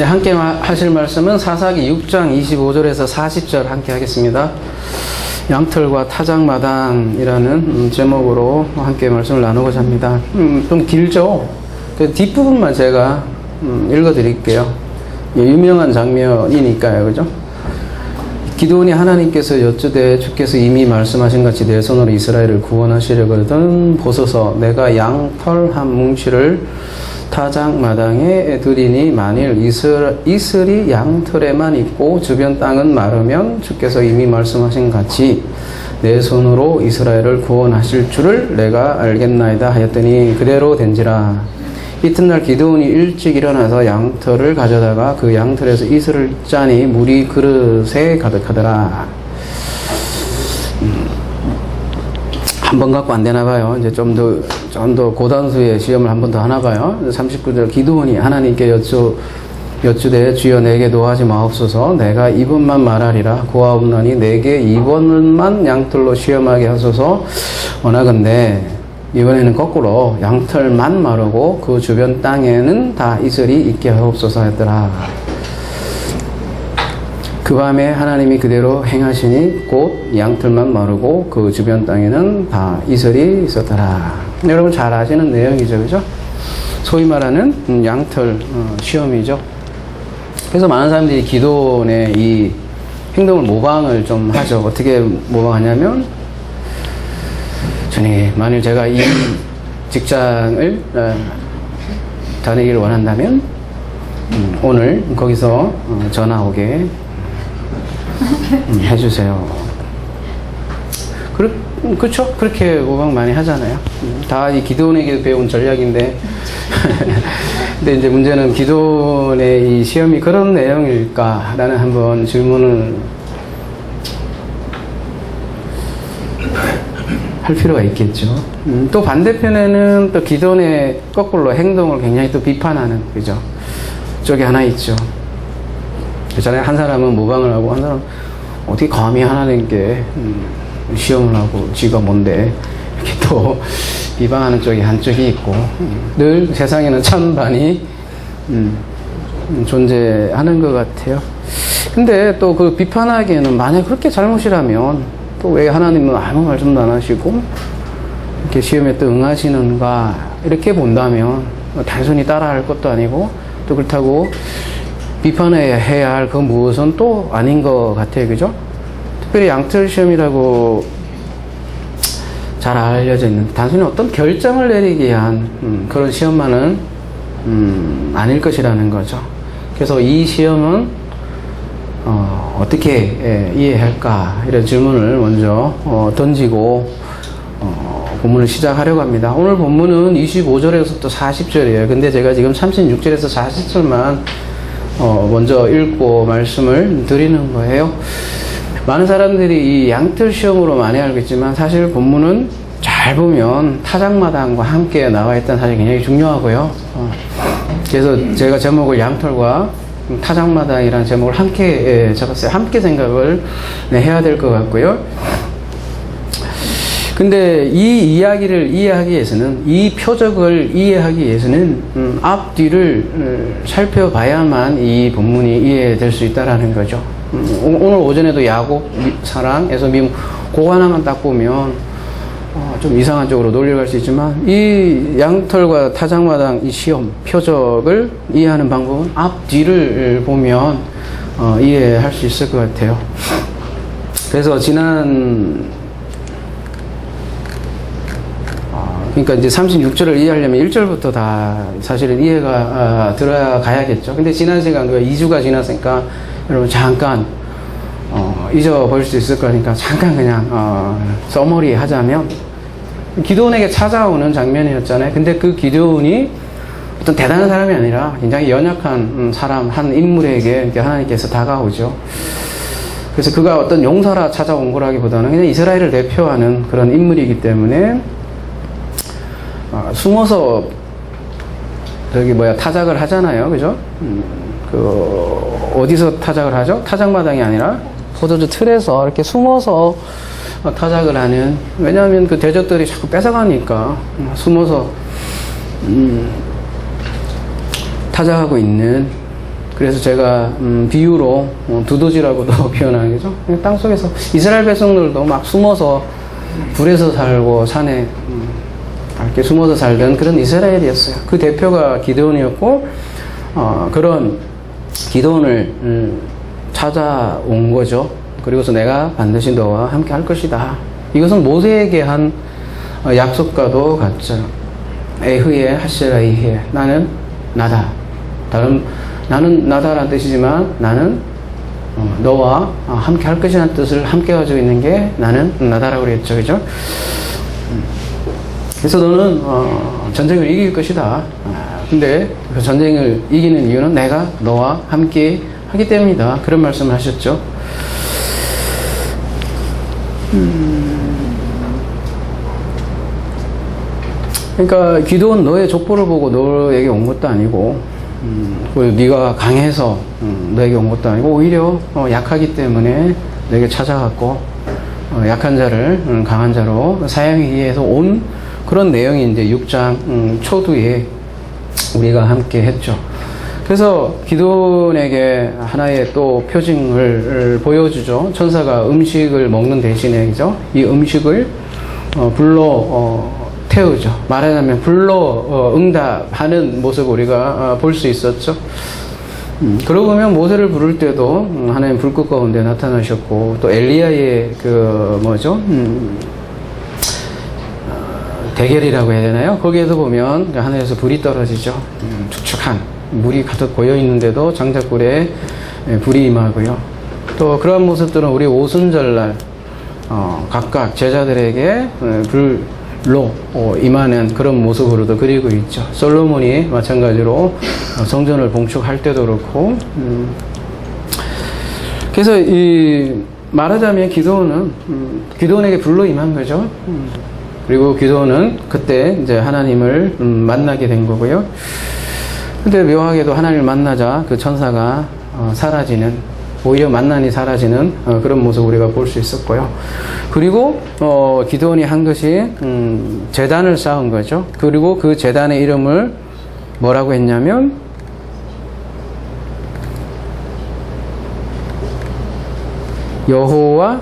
네, 함께 하실 말씀은 사사기 6장 25절에서 40절 함께 하겠습니다. 양털과 타작마당이라는 제목으로 함께 말씀을 나누고자 합니다. 좀 길죠? 그 뒷부분만 제가 읽어드릴게요. 유명한 장면이니까요, 그죠? 기드온이 하나님께서 여쭈되 주께서 이미 말씀하신 같이 내 손으로 이스라엘을 구원하시려거든 보소서 내가 양털 한 뭉치를 타작마당에 들이니 만일 이슬이 양털에만 있고 주변 땅은 마르면 주께서 이미 말씀하신 같이 내 손으로 이스라엘을 구원하실 줄을 내가 알겠나이다 하였더니 그대로 된지라. 이튿날 기드온이 일찍 일어나서 양털을 가져다가 그 양털에서 이슬을 짜니 물이 그릇에 가득하더라. 한 번 갖고 안 되나 봐요. 이제 좀 더 고단수의 시험을 한 번 더 하나 봐요. 39절 기드온이 하나님께 여쭈되 주여 내게 노하지 마옵소서 내가 이번만 말하리라 고하옵나니 내게 이번만 양털로 시험하게 하소서 원하건대 이번에는 거꾸로 양털만 마르고 그 주변 땅에는 다 이슬이 있게 하옵소서 했더라. 그 밤에 하나님이 그대로 행하시니 곧 양털만 마르고 그 주변 땅에는 다 이슬이 있었더라. 여러분 잘 아시는 내용이죠, 그죠? 소위 말하는 양털 시험이죠. 그래서 많은 사람들이 기드온의 이 행동을 모방을 좀 하죠. 어떻게 모방하냐면, 만일 제가 이 직장을 다니기를 원한다면 오늘 거기서 전화 오게 해주세요. 그렇죠? 그렇게 모방 많이 하잖아요. 다 이 기드온에게 배운 전략인데 근데 이제 문제는 기드온의 이 시험이 그런 내용일까라는 한번 질문을 할 필요가 있겠죠. 또 반대편에는 또 기드온의 거꾸로 행동을 굉장히 또 비판하는, 그죠? 쪽이 하나 있죠. 그잖아요. 한 사람은 모방을 하고, 한 사람은 어떻게 감히 하나님께 시험을 하고, 지가 뭔데, 이렇게 또 비방하는 쪽이 한쪽이 있고, 늘 세상에는 찬반이 존재하는 것 같아요. 근데 또 그 비판하기에는 만약 그렇게 잘못이라면, 또 왜 하나님은 아무 말씀도 안 하시고 이렇게 시험에 또 응하시는가 이렇게 본다면 단순히 따라할 것도 아니고 또 그렇다고 비판해야 할 그 무엇은 또 아닌 것 같아요, 그죠? 특별히 양털 시험이라고 잘 알려져 있는 단순히 어떤 결정을 내리기 위한 그런 시험만은 아닐 것이라는 거죠. 그래서 이 시험은 어떻게 이해할까 이런 질문을 먼저 던지고 본문을 시작하려고 합니다. 오늘 본문은 25절에서부터 40절이에요. 근데 제가 지금 36절에서 40절만 먼저 읽고 말씀을 드리는 거예요. 많은 사람들이 이 양털 시험으로 많이 알겠지만 사실 본문은 잘 보면 타작마당과 함께 나와 있다는 사실이 굉장히 중요하고요. 그래서 제가 제목을 양털과 타작마당이라는 제목을 함께 적었어요. 함께 생각을 해야 될 것 같고요. 근데 이 이야기를 이해하기 위해서는, 이 표적을 이해하기 위해서는 앞뒤를 살펴봐야만 이 본문이 이해될 수 있다라는 거죠. 오늘 오전에도 야곱 사랑, 에서 미움 그거 하나만 딱 보면 좀 이상한 쪽으로 놀려갈 수 있지만 이 양털과 타작마당 이 시험 표적을 이해하는 방법은 앞뒤를 보면 이해할 수 있을 것 같아요. 그래서 그러니까 이제 36절을 이해하려면 1절부터 다 사실은 이해가 들어가야겠죠. 근데 지난 시간 2주가 지났으니까 여러분 잠깐 잊어버릴 수 있을 거니까 잠깐 그냥 서머리 하자면 기드온에게 찾아오는 장면이었잖아요. 근데 그 기드온이 어떤 대단한 사람이 아니라 굉장히 연약한 사람, 한 인물에게 이렇게 하나님께서 다가오죠. 그래서 그가 어떤 용사라 찾아온 거라기보다는 그냥 이스라엘을 대표하는 그런 인물이기 때문에 숨어서 타작을 하잖아요. 그죠? 어디서 타작을 하죠? 타작마당이 아니라 포도주 틀에서 이렇게 숨어서 타작을 하는, 왜냐하면 그 대적들이 자꾸 뺏어가니까 숨어서 타작하고 있는 그래서 제가 비유로 두더지라고도 표현하는 거죠. 땅 속에서 이스라엘 백성들도 막 숨어서 불에서 살고 산에 이렇게 숨어서 살던 그런 이스라엘이었어요. 그 대표가 기드온이었고 그런 기드온을 찾아온 거죠. 그리고서 내가 반드시 너와 함께 할 것이다. 이것은 모세에게 한 약속과도 같죠. 에흐에 하세라이해, 나는 나다. 나는 나다라는 뜻이지만 나는 너와 함께 할 것이라는 뜻을 함께 가지고 있는 게 나는 나다라고 그랬죠. 그죠? 그래서 너는 전쟁을 이길 것이다. 근데 그 전쟁을 이기는 이유는 내가 너와 함께 하기 때문이다. 그런 말씀을 하셨죠. 그러니까 기도는 너의 족보를 보고 너에게 온 것도 아니고 네가 강해서 너에게 온 것도 아니고 오히려 약하기 때문에 너에게 찾아갔고 약한 자를 강한 자로 사용하기 위해서 온 그런 내용이 이제 6장 초두에 우리가 함께 했죠. 그래서 기드온에게 하나의 또 표징을 보여주죠. 천사가 음식을 먹는 대신에, 그죠? 이 음식을 불러 태우죠. 말하자면 불러 응답하는 모습을 우리가 볼 수 있었죠. 그러고 보면 모세를 부를 때도 하나님 불꽃 가운데 나타나셨고, 또 엘리야의 대결이라고 해야 되나요? 거기에서 보면 하늘에서 불이 떨어지죠. 축축한 물이 가득 고여 있는데도 장작불에 불이 임하고요. 또 그러한 모습들은 우리 오순절날 각각 제자들에게 불로 임하는 그런 모습으로도 그리고 있죠. 솔로몬이 마찬가지로 성전을 봉축할 때도 그렇고, 그래서 말하자면 기드온에게 불로 임한 거죠. 그리고 기드온은 그때 이제 하나님을 만나게 된 거고요. 근데 묘하게도 하나님을 만나자 그 천사가 사라지는, 오히려 만난이 사라지는 그런 모습 우리가 볼 수 있었고요. 그리고 기드온이 한 것이 제단을 쌓은 거죠. 그리고 그 제단의 이름을 뭐라고 했냐면 여호와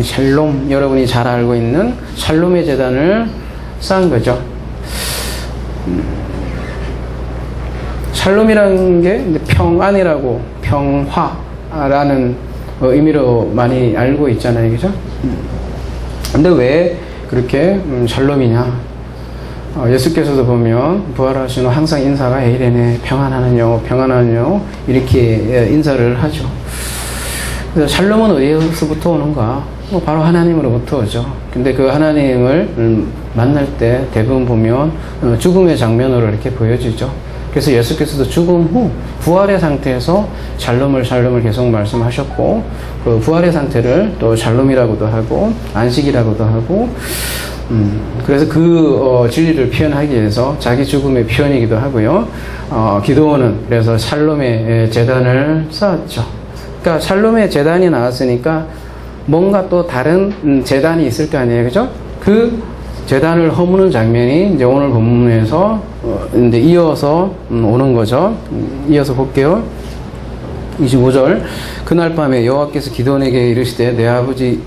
샬롬, 여러분이 잘 알고 있는 샬롬의 제단을 쌓은 거죠. 샬롬이라는 게 평안이라고, 평화라는 의미로 많이 알고 있잖아요. 그죠? 근데 왜 그렇게 샬롬이냐? 예수께서도 보면 부활하신 후 항상 인사가 에이레네, 평안하느뇨, 평안하느뇨, 이렇게 인사를 하죠. 그래서 샬롬은 어디에서부터 오는가? 바로 하나님으로부터 오죠. 근데 그 하나님을 만날 때 대부분 보면 죽음의 장면으로 이렇게 보여지죠. 그래서 예수께서도 죽음 후 부활의 상태에서 샬롬을 계속 말씀하셨고, 그 부활의 상태를 또 샬롬이라고도 하고 안식이라고도 하고, 그래서 그 진리를 표현하기 위해서 자기 죽음의 표현이기도 하고요. 기드온은 그래서 샬롬의 제단을 쌓았죠. 그러니까 샬롬의 제단이 나왔으니까 뭔가 또 다른 제단이 있을 거 아니에요, 그죠? 그 제단을 허무는 장면이 이제 오늘 본문에서 이제 이어서 오는 거죠. 이어서 볼게요. 25절. 그날 밤에 여호와께서 기드온에게 이르시되 내 아버지에게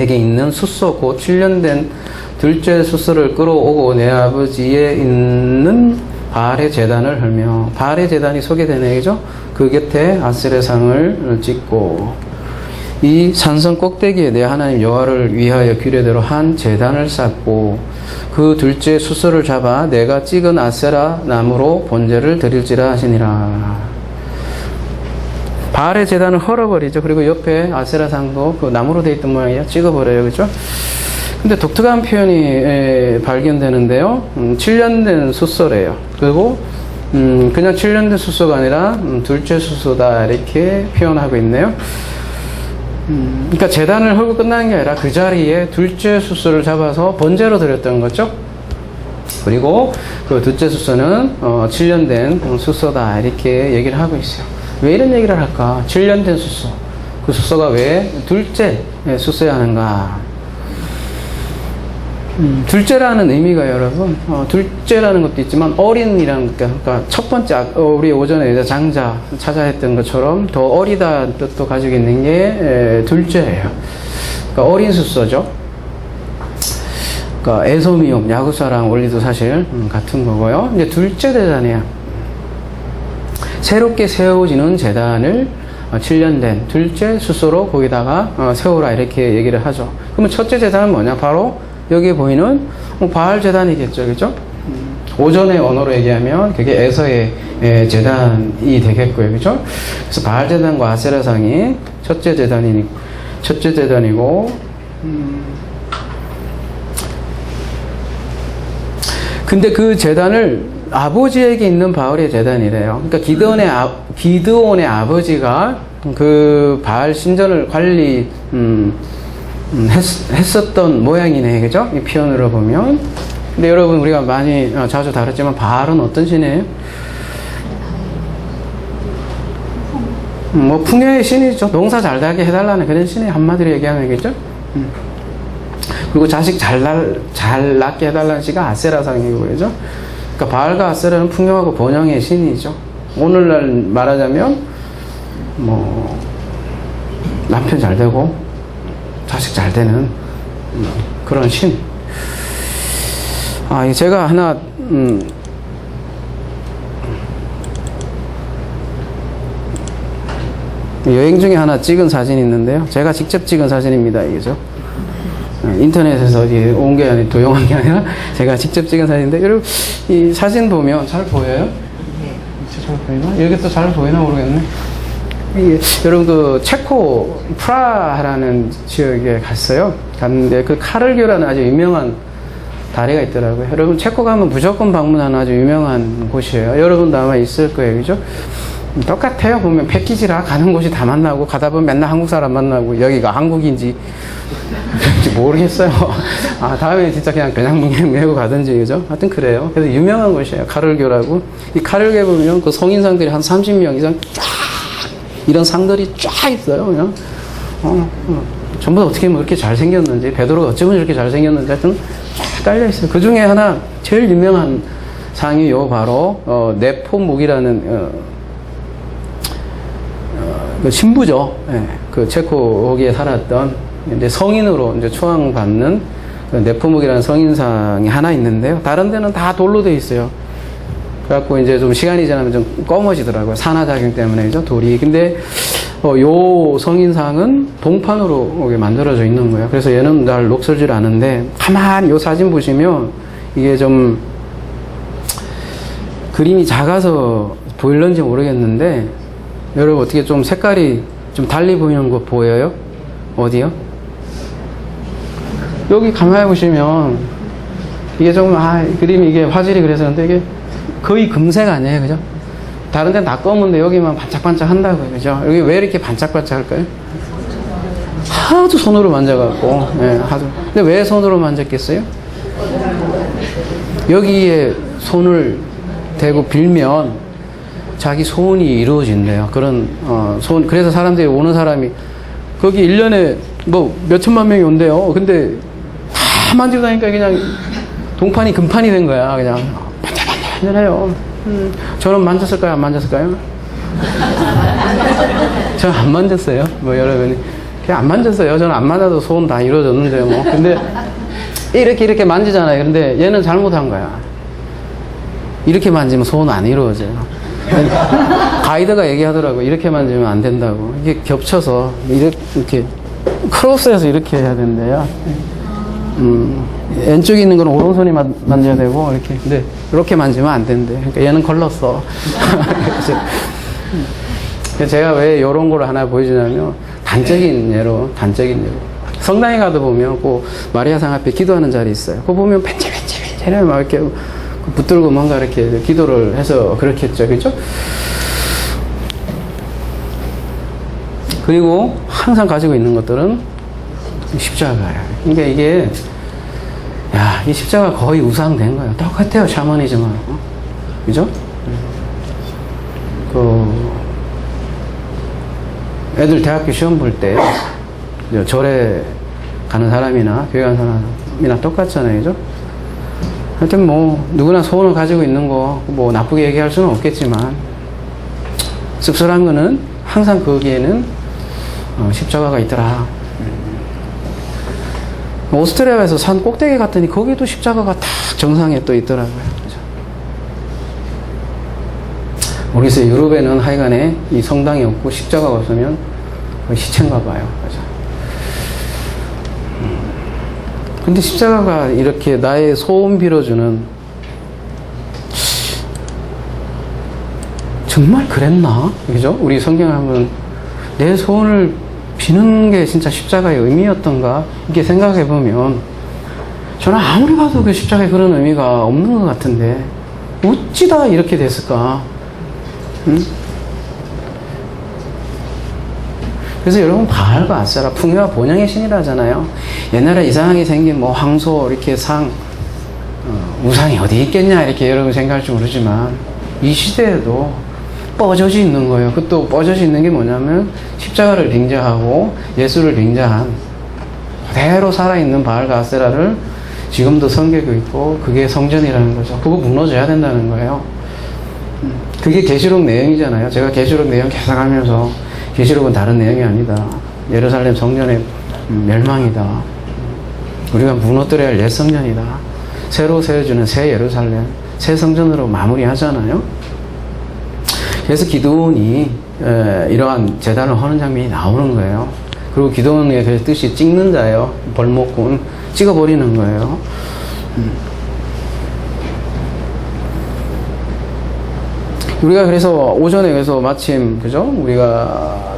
있는 숫소 곧 7년 된 둘째 숫소를 끌어오고 내 아버지에 있는 바알의 제단을 헐며, 바알의 제단이 소개되네, 그죠? 그 곁에 아세라 상을 짓고 이 산성 꼭대기에 내 하나님 여호와를 위하여 규례대로 한 제단을 쌓고 그 둘째 숫소를 잡아 내가 찍은 아세라 나무로 번제를 드릴지라 하시니라. 바알의 제단을 헐어버리죠. 그리고 옆에 아세라 상도 그 나무로 되어 있던 모양이에요. 찍어버려요. 그죠? 근데 독특한 표현이 발견되는데요. 7년 된 숫소래요. 그리고 그냥 7년 된 숫소가 아니라 둘째 숫소다, 이렇게 표현하고 있네요. 그러니까 제단을 헐고 끝나는 게 아니라 그 자리에 둘째 숫소를 잡아서 번제로 드렸던 거죠. 그리고 그 둘째 숫소는 7년 된 숫소다, 이렇게 얘기를 하고 있어요. 왜 이런 얘기를 할까? 7년 된 숫소, 그 숫소가 왜 둘째 숫소야 하는가? 둘째라는 의미가 여러분, 둘째라는 것도 있지만 어린이라는, 그러니까 첫 번째, 우리 오전에 이제 장자 찾아했던 것처럼 더 어리다는 뜻도 가지고 있는 게 둘째예요. 그러니까 어린 숫소죠. 그러니까 에소미움, 야구사랑 원리도 사실 같은 거고요. 이제 둘째 제단이야. 새롭게 세워지는 제단을 7년 된 둘째 숫소로 거기다가 세우라 이렇게 얘기를 하죠. 그러면 첫째 제단은 뭐냐? 바로 여기에 보이는 바알 제단이겠죠, 그죠? 오전의 언어로 얘기하면 그게 에서의 제단이 되겠고요, 그죠? 그래서 바알 제단과 아세라상이 첫째 제단이고, 근데 그 제단을 아버지에게 있는 바알의 제단이래요. 그러니까 기드온의 아버지가 그 바알 신전을 했었던 모양이네, 그죠? 이 표현으로 보면. 근데 여러분, 우리가 많이 자주 다뤘지만 바알은 어떤 신이에요? 뭐 풍요의 신이죠. 농사 잘 나게 해달라는 그런 신이 한마디로 얘기하면 되겠죠. 그리고 자식 잘 낳게 해달라는 신가 아세라상이고, 그죠? 그러니까 바알과 아세라는 풍요하고 번영의 신이죠. 오늘날 말하자면 뭐 남편 잘 되고 자식 잘 되는 그런 신. 제가 하나 여행 중에 하나 찍은 사진이 있는데요. 제가 직접 찍은 사진입니다, 이게죠. 인터넷에서 어디 온 게 아니라 도용한 게 아니라 제가 직접 찍은 사진인데, 여러분 이 사진 보면 잘 보여요? 네. 잘 보이나? 여기 또 잘 보이나 모르겠네. 여러분 그 체코 프라하라는 지역에 갔는데 그 카를교라는 아주 유명한 다리가 있더라고요. 여러분 체코 가면 무조건 방문하는 아주 유명한 곳이에요. 여러분도 아마 있을 거예요, 그죠? 똑같아요. 보면 패키지라 가는 곳이 다 만나고, 가다 보면 맨날 한국 사람 만나고, 여기가 한국인지 모르겠어요. 다음에 진짜 그냥 메고 가든지, 그죠? 하여튼 그래요. 그래서 유명한 곳이에요. 카를교라고. 이 카를교에 보면 그 성인상들이 한 30명 이상 쫙, 이런 상들이 쫙 있어요, 그냥. 전부 다 어떻게 뭐 이렇게 잘생겼는지, 베드로가 어쩌면 이렇게 잘생겼는지 하여튼 쫙 깔려있어요. 그 중에 하나, 제일 유명한 상이 바로, 네포묵이라는, 그 신부죠. 그 체코 거기에 살았던 이제 성인으로 이제 초앙받는 그 네포묵이라는 성인상이 하나 있는데요. 다른 데는 다 돌로 돼 있어요. 그래갖고 이제 좀 시간이 지나면 좀 검어지더라고요. 산화작용 때문에죠, 돌이. 근데 요 성인상은 동판으로 만들어져 있는 거예요. 그래서 얘는 잘 녹슬질 않은데, 가만히 요 사진 보시면 이게 좀 그림이 작아서 보일런지 모르겠는데, 여러분 어떻게 좀 색깔이 좀 달리 보이는 거 보여요? 어디요? 여기 가만히 보시면 이게 좀 그림이 이게 화질이 그래서 그런데 이게 거의 금색 아니에요, 그죠? 다른 데는 다 검은데 여기만 반짝반짝 한다고요, 그죠? 여기 왜 이렇게 반짝반짝 할까요? 하도 손으로 만져갖고, 하도. 근데 왜 손으로 만졌겠어요? 여기에 손을 대고 빌면 자기 소원이 이루어진대요. 그런, 소원. 그래서 사람들이 오는 사람이, 거기 1년에 뭐 몇천만 명이 온대요. 근데 다 만지고 다니까 그냥 동판이 금판이 된 거야. 그냥 반짝반짝해요. 저는 만졌을까요? 안 만졌을까요? 저는 안 만졌어요. 뭐 여러분이. 그냥 안 만졌어요. 저는 안 만져도 소원 다 이루어졌는데 뭐. 근데 이렇게 만지잖아요. 근데 얘는 잘못한 거야. 이렇게 만지면 소원 안 이루어져요. 가이드가 얘기하더라고. 이렇게 만지면 안 된다고. 이게 겹쳐서 이렇게 크로스해서 이렇게 해야 된대요. 왼쪽에 있는 건 오른손이 만져야 되고 이렇게. 근데 이렇게 만지면 안 된대. 그러니까 얘는 걸렀어. 그래서 제가 왜 이런 걸 하나 보여주냐면 단적인 예로 성당에 가도 보면 그 마리아상 앞에 기도하는 자리 있어요. 그거 보면 벤치벤치 막 이렇게 붙들고 뭔가 이렇게 기도를 해서 그렇겠죠, 그죠? 그리고 항상 가지고 있는 것들은 십자가예요. 그러니까 이게, 이 십자가 거의 우상된 거예요. 똑같아요, 샤머니즘하고. 그죠? 애들 대학교 시험 볼 때, 절에 가는 사람이나 교회 가는 사람, 소원이나 똑같잖아요. 그죠? 하여튼 뭐, 누구나 소원을 가지고 있는 거, 뭐, 나쁘게 얘기할 수는 없겠지만, 씁쓸한 거는 항상 거기에는 십자가가 있더라. 오스트리아에서 산 꼭대기 갔더니 거기도 십자가가 딱 정상에 또 있더라고요. 그죠? 모르겠어요. 유럽에는 하여간에 이 성당이 없고 십자가가 없으면 거의 시체인가 봐요. 그죠? 근데 십자가가 이렇게 나의 소원 빌어주는, 정말 그랬나? 그죠? 우리 성경을 한번 내 소원을 비는 게 진짜 십자가의 의미였던가? 이렇게 생각해 보면, 저는 아무리 봐도 그 십자가에 그런 의미가 없는 것 같은데, 어찌 다 이렇게 됐을까? 응? 그래서 여러분, 바알과 아세라, 풍요와 번영의 신이라 하잖아요. 옛날에 이상하게 생긴 뭐 황소, 이렇게 우상이 어디 있겠냐, 이렇게 여러분 생각할지 모르지만, 이 시대에도 뻐져지 있는 거예요. 그것도 뻐져지 있는 게 뭐냐면, 십자가를 빙자하고 예수를 빙자한 그대로 살아있는 바알과 아세라를 지금도 섬기고 있고, 그게 성전이라는 거죠. 그거 무너져야 된다는 거예요. 그게 계시록 내용이잖아요. 제가 계시록 내용 계속 하면서, 계시록은 다른 내용이 아니다. 예루살렘 성전의 멸망이다. 우리가 무너뜨려야 할 옛 성전이다. 새로 세워주는 새 예루살렘, 새 성전으로 마무리하잖아요. 그래서 기드온이 이러한 제단을 하는 장면이 나오는 거예요. 그리고 기드온의 그 뜻이 찍는 자예요. 벌목군 찍어버리는 거예요. 우리가 그래서 오전에 그래서 마침 그죠? 우리가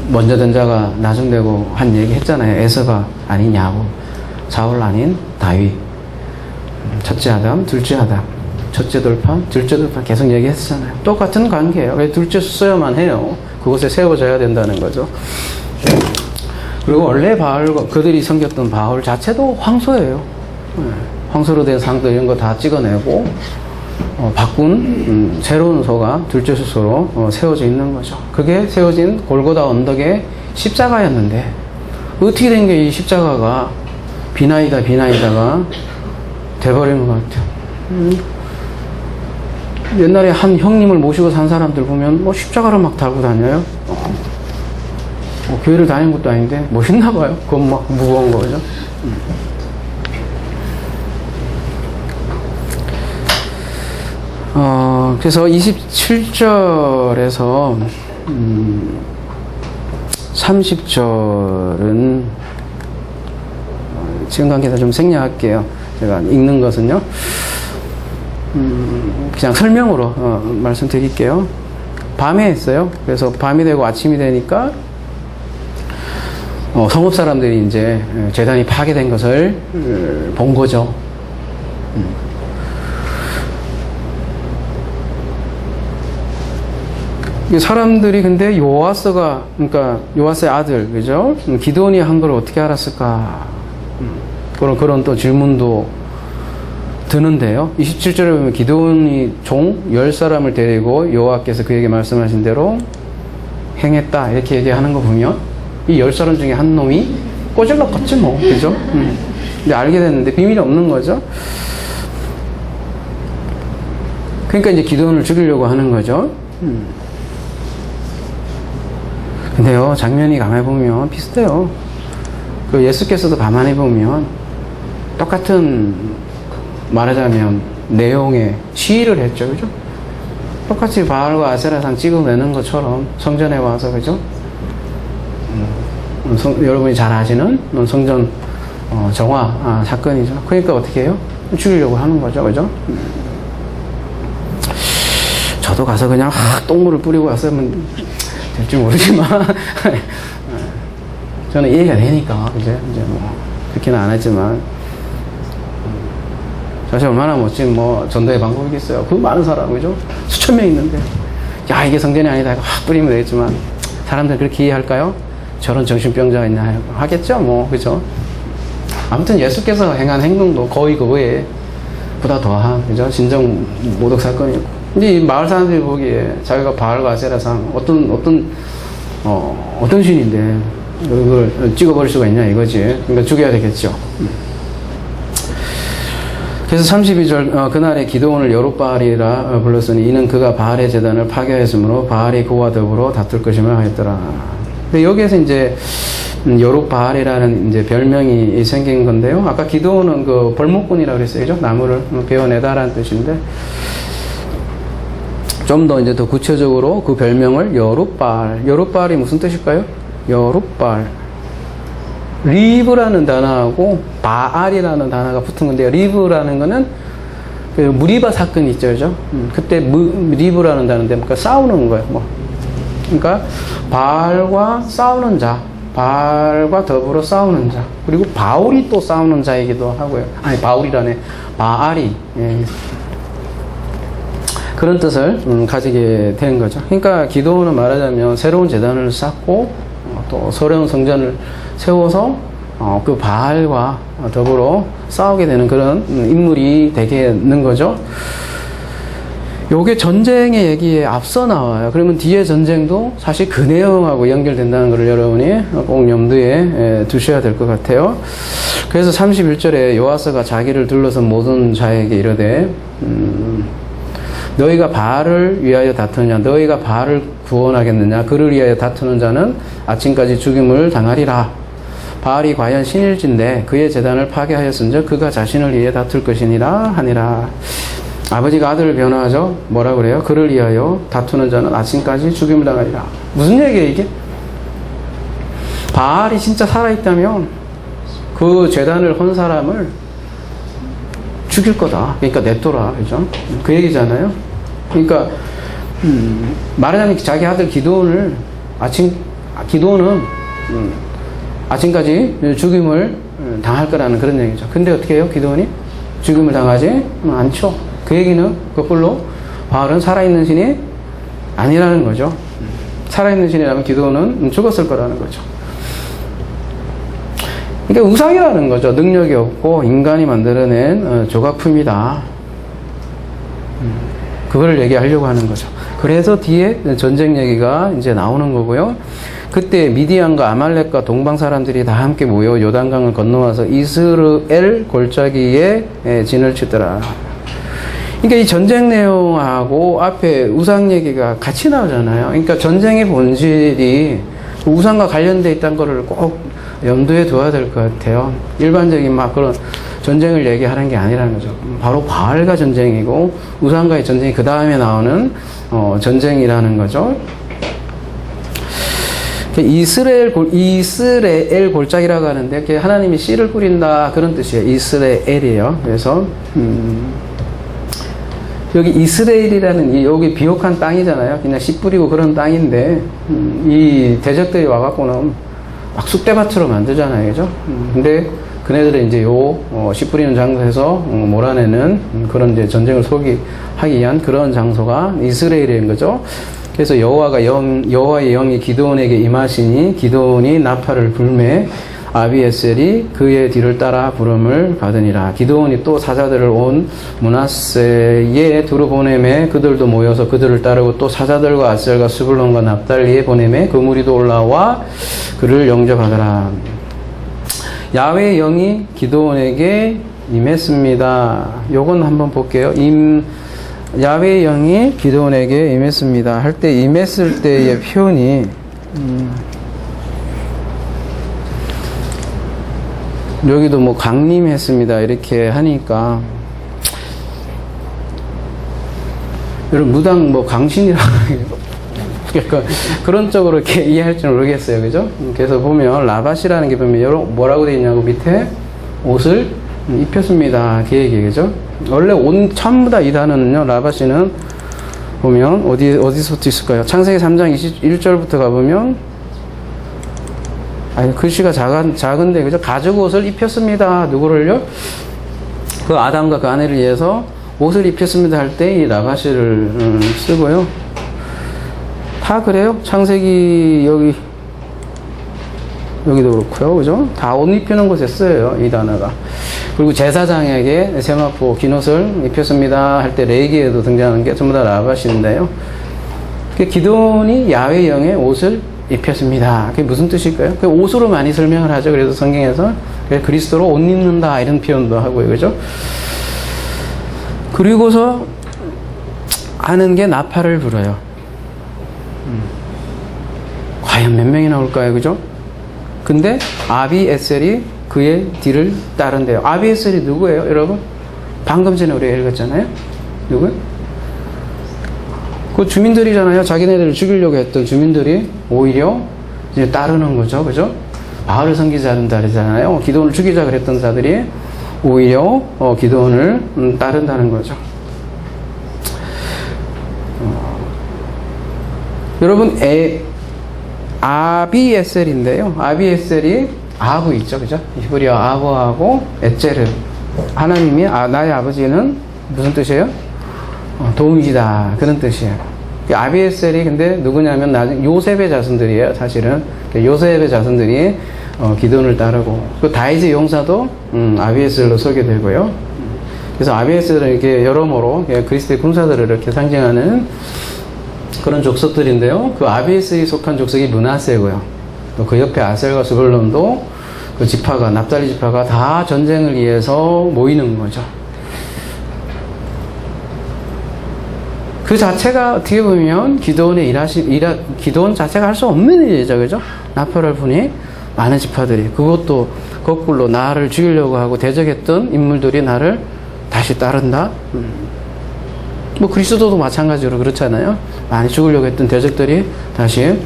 먼저 된 자가 나중되고 한 얘기 했잖아요. 에서가 아닌 야곱, 사울 아닌 다윗, 첫째 아담, 둘째 아담, 첫째 돌판, 둘째 돌판 계속 얘기했잖아요. 똑같은 관계예요. 그래서 둘째 써야만 해요. 그곳에 세워져야 된다는 거죠. 그리고 원래 바울과 그들이 섬겼던 바울 자체도 황소예요. 황소로 된 상들 이런 거 다 찍어내고 바꾼 새로운 소가 둘째 수소로 세워져 있는 거죠. 그게 세워진 골고다 언덕의 십자가였는데 어떻게 된 게 이 십자가가 비나이다가 돼버리는 것 같아요. 옛날에 한 형님을 모시고 산 사람들 보면 뭐 십자가를 막 달고 다녀요. 교회를 다니는 것도 아닌데 멋있나 봐요. 그건 막 무거운 거죠. 그래서 27절에서 30절은 지금 관계에서 좀 생략할게요. 제가 읽는 것은요. 그냥 설명으로 말씀드릴게요. 밤에 했어요. 그래서 밤이 되고 아침이 되니까 성읍 사람들이 이제 제단이 파괴된 것을 본 거죠. 사람들이 근데 그러니까 요아스의 아들, 그죠? 기드온이 한 걸 어떻게 알았을까? 그런 또 질문도 드는데요. 27절에 보면 기드온이 종 10사람을 데리고 여호와께서 그에게 말씀하신 대로 행했다. 이렇게 얘기하는 거 보면 이 10사람 중에 한 놈이 꼬질렀겠지 뭐. 그죠? 근데 알게 됐는데 비밀이 없는 거죠. 그러니까 이제 기드온을 죽이려고 하는 거죠. 근데요, 장면이 가만히 보면 비슷해요. 그 예수께서도 가만히 보면 똑같은 말하자면 내용의 시위를 했죠. 그죠? 똑같이 바알과 아세라상 찍어내는 것처럼 성전에 와서, 그죠? 여러분이 잘 아시는 성전 정화 사건이죠. 그러니까 어떻게 해요? 죽이려고 하는 거죠. 그죠? 저도 가서 그냥 똥물을 뿌리고 왔으면 될지 모르지만 저는 이해가 되니까 이제 뭐 그렇게는 안 하지만 사실 얼마나 멋진 뭐 전도의 방법이겠어요. 그 많은 사람, 그죠? 수천 명 있는데 야 이게 성전이 아니다 이거 뿌리면 되겠지만 사람들 그렇게 이해할까요? 저런 정신병자가 있냐 하겠죠, 뭐. 그죠? 아무튼 예수께서 행한 행동도 거의 그거에 보다 더한, 그죠? 진정 모독 사건이고. 근데 이 마을 사람들이 보기에 자기가 바알과 아세라상 어떤 신인데 이걸 찍어버릴 수가 있냐 이거지. 그러니까 죽여야 되겠죠. 그래서 32절 그날에 기드온을 여룻바알이라 불렀으니 이는 그가 바알의 제단을 파괴하였으므로 바알이 그와 더불어 다툴 것임을 하였더라. 근데 여기에서 이제 여룻바알이라는 이제 별명이 생긴 건데요. 아까 기드온은 그 벌목꾼이라고 그랬어요. 그죠? 나무를 베어내다라는 뜻인데 좀 더 이제 더 구체적으로 그 별명을 여룻바알. 여룻바알이 무슨 뜻일까요? 여룻바알. 리브라는 단어하고 바알이라는 단어가 붙은 건데요. 리브라는 거는 그 무리바 사건 있죠, 그죠? 그때 리브라는 단어인데, 그러니까 싸우는 거예요, 뭐. 그러니까 바알과 싸우는 자, 바알과 더불어 싸우는 자, 그리고 바울이 또 싸우는 자이기도 하고요. 아니, 바울이라네, 바알이. 예. 그런 뜻을 가지게 된 거죠. 그러니까 기도는 말하자면 새로운 제단을 쌓고 또 새로운 성전을 세워서 그 바알과 더불어 싸우게 되는 그런 인물이 되겠는 거죠. 요게 전쟁의 얘기에 앞서 나와요. 그러면 뒤에 전쟁도 사실 그 내용하고 연결된다는 것을 여러분이 꼭 염두에 두셔야 될 것 같아요. 그래서 31절에 요아스가 자기를 둘러선 모든 자에게 이르되 너희가 바알을 위하여 다투느냐, 너희가 바알을 구원하겠느냐, 그를 위하여 다투는 자는 아침까지 죽임을 당하리라. 바알이 과연 신일진데 그의 제단을 파괴하였은즉 그가 자신을 위해 다툴 것이니라 하니라. 아버지가 아들을 변호하죠. 뭐라 그래요? 그를 위하여 다투는 자는 아침까지 죽임을 당하리라. 무슨 얘기예요 이게? 바알이 진짜 살아있다면 그 제단을 헌 사람을 죽일 거다. 그러니까 냅둬라. 그죠? 그 얘기잖아요. 그러니까 말하자면 자기 아들 기드온은 아침까지 죽임을 당할 거라는 그런 얘기죠. 근데 어떻게 해요? 기드온이 죽임을 당하지 않죠. 그 얘기는 거꾸로 바알은 살아있는 신이 아니라는 거죠. 살아있는 신이라면 기드온은 죽었을 거라는 거죠. 그러니까 우상이라는 거죠. 능력이 없고 인간이 만들어낸 조각품이다. 그걸 얘기하려고 하는 거죠. 그래서 뒤에 전쟁 얘기가 이제 나오는 거고요. 그때 미디안과 아말렉과 동방 사람들이 다 함께 모여 요단강을 건너와서 이스라엘 골짜기에 진을 치더라. 그러니까 이 전쟁 내용하고 앞에 우상 얘기가 같이 나오잖아요. 그러니까 전쟁의 본질이 우상과 관련되어 있다는 거를 꼭 염두에 둬야 될 것 같아요. 일반적인 막 그런 전쟁을 얘기하는 게 아니라는 거죠. 바로 바알과 전쟁이고 우상과의 전쟁이 그 다음에 나오는 전쟁이라는 거죠. 이스라엘 골짜기라고 하는데 하나님이 씨를 뿌린다 그런 뜻이에요. 이스라엘이에요. 그래서 여기 이스라엘이라는 여기 비옥한 땅이잖아요. 그냥 씨 뿌리고 그런 땅인데 이 대적들이 와갖고는 막 쑥대밭으로 만들잖아요. 그죠? 근데 그네들은 이제 씨 뿌리는 장소에서 몰아내는 그런 이제 전쟁을 소기하기 위한 그런 장소가 이스라엘인 거죠. 그래서 여호와의 영이 기드온에게 임하시니 기드온이 나팔을 불매 아비에셀이 그의 뒤를 따라 부름을 받으니라. 기드온이 또 사자들을 온 므낫세에 두루 보내매 그들도 모여서 그들을 따르고 또 사자들과 아셀과 스불론과 납달리에 보내매 그 무리도 올라와 그를 영접하더라. 야훼의 영이 기드온에게 임했습니다. 요건 한번 볼게요. 야훼의 영이 기드온에게 임했습니다. 할 때 임했을 때의 표현이 여기도 뭐 강림했습니다 이렇게 하니까 여러분 무당 뭐 강신이라고 그러니까 그런 쪽으로 이렇게 이해할지 모르겠어요. 그죠? 그래서 보면 라밧이라는 게 보면 뭐라고 되어 있냐고 밑에 옷을 입혔습니다. 그 얘기 그죠? 원래 전부 다 이 단어는요. 라밧이는 보면 어디서 있을까요? 창세기 3장 21절부터 가보면 글씨가 작은데 그죠? 가죽 옷을 입혔습니다. 누구를요? 그 아담과 그 아내를 위해서 옷을 입혔습니다 할 때 이 라밧이를 쓰고요. 다 그래요. 창세기 여기도 그렇고요. 그죠? 다 옷 입히는 곳에 쓰여요. 이 단어가. 그리고 제사장에게 세마포 긴 옷을 입혔습니다 할 때 레위기에도 등장하는 게 전부 다 라밧인데요. 기드온이 야훼 영의 옷을 입혔습니다. 그게 무슨 뜻일까요? 그 옷으로 많이 설명을 하죠. 그래서 성경에서 그리스도로 옷 입는다 이런 표현도 하고요. 그죠? 그리고서 하는 게 나팔을 불어요. 과연 몇 명이 나올까요? 그죠? 근데 아비에셀이 그의 뒤를 따른대요. 아비에셀이 누구예요, 여러분? 방금 전에 우리가 읽었잖아요. 누구요? 그 주민들이잖아요. 자기네들을 죽이려고 했던 주민들이 오히려 이제 따르는 거죠. 그죠? 바알을 섬기지 않는 자들이잖아요. 기드온을 죽이자 그랬던 자들이 오히려 기드온을 따른다는 거죠. 여러분, 아비에셀인데요. 아비에셀이 아브 있죠. 그죠? 히브리어 아브하고 에체르. 하나님이 나의 아버지는 무슨 뜻이에요? 도움이다. 그런 뜻이에요. 아비에셀이 근데 누구냐면 나중에 요셉의 자손들이에요. 사실은 요셉의 자손들이 기드온을 따르고 그 다윗의 용사도 아비에셀로 소개되고요. 그래서 아비에셀은 이렇게 여러모로 그리스도의 군사들을 이렇게 상징하는 그런 족속들인데요. 그 아비에셀이 속한 족속이 므낫세고요. 또 그 옆에 아셀과 스불론도 그 지파가 납달리 지파가 다 전쟁을 위해서 모이는 거죠. 그 자체가 어떻게 보면 기드온의 기드온 자체가 할 수 없는 일이죠. 그죠? 나팔을 부니 많은 지파들이 그것도 거꾸로 나를 죽이려고 하고 대적했던 인물들이 나를 다시 따른다. 뭐 그리스도도 마찬가지로 그렇잖아요. 많이 죽으려고 했던 대적들이 다시